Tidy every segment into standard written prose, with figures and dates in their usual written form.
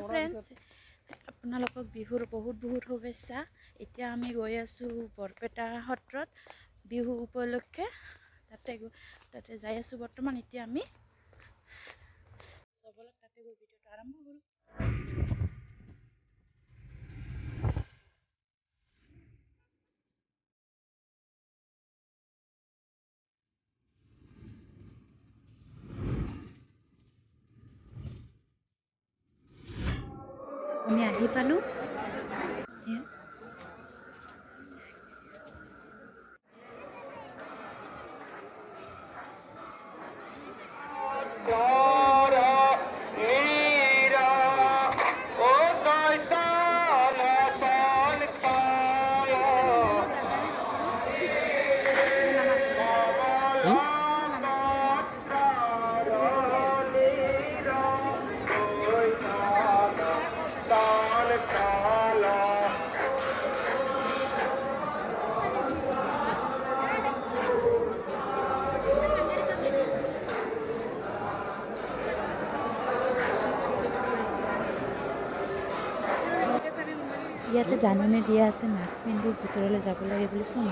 Friends, আপোনালোকক বিহুৰ বহুত শুভেচ্ছা। এতিয়া আমি গৈ আছোঁ বৰপেটা সত্ৰত বিহু উপলক্ষে। তাতে যাই আছোঁ বৰ্তমান। এতিয়া আমি চবলক তাতে গৈ ভিডিঅ'টো আৰম্ভ কৰোঁ। আমি আহি পালোঁ। ইয়াতে জাননী দিয়া আছে মাস্ক পিন্ধি ভিতৰলৈ যাব লাগে বুলি। চোন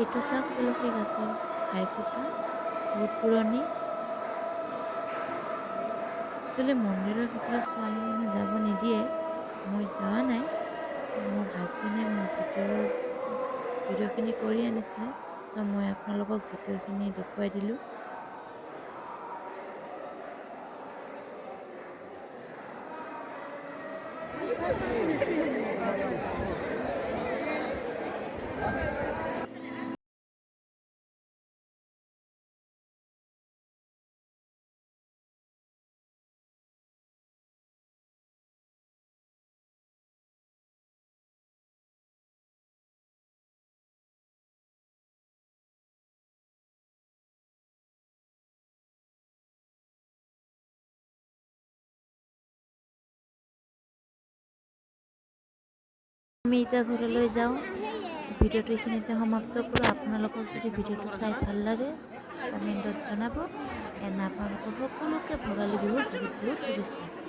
এইটো চাওক তুলসী গছৰ ঘাই ফুটা, বহুত পুৰণি। আচলতে মন্দিৰৰ ভিতৰত ছোৱালী মানুহ যাব নিদিয়ে। মই যোৱা নাই। মোৰ হাজবেণ্ডে মোৰ ভিডিঅ'খিনি কৰি আনিছিলে। চ' মই আপোনালোকক ভিতৰখিনি দেখুৱাই দিলোঁ। আমি এতিয়া ঘৰলৈ যাওঁ। ভিডিঅ'টো এইখিনিতে সমাপ্ত কৰোঁ। আপোনালোকক যদি ভিডিঅ'টো চাই ভাল লাগে কমেণ্টত জনাব। আপোনালোকৰ সকলোকে ভোগালী বিহুৰ বহুত শুভেচ্ছা।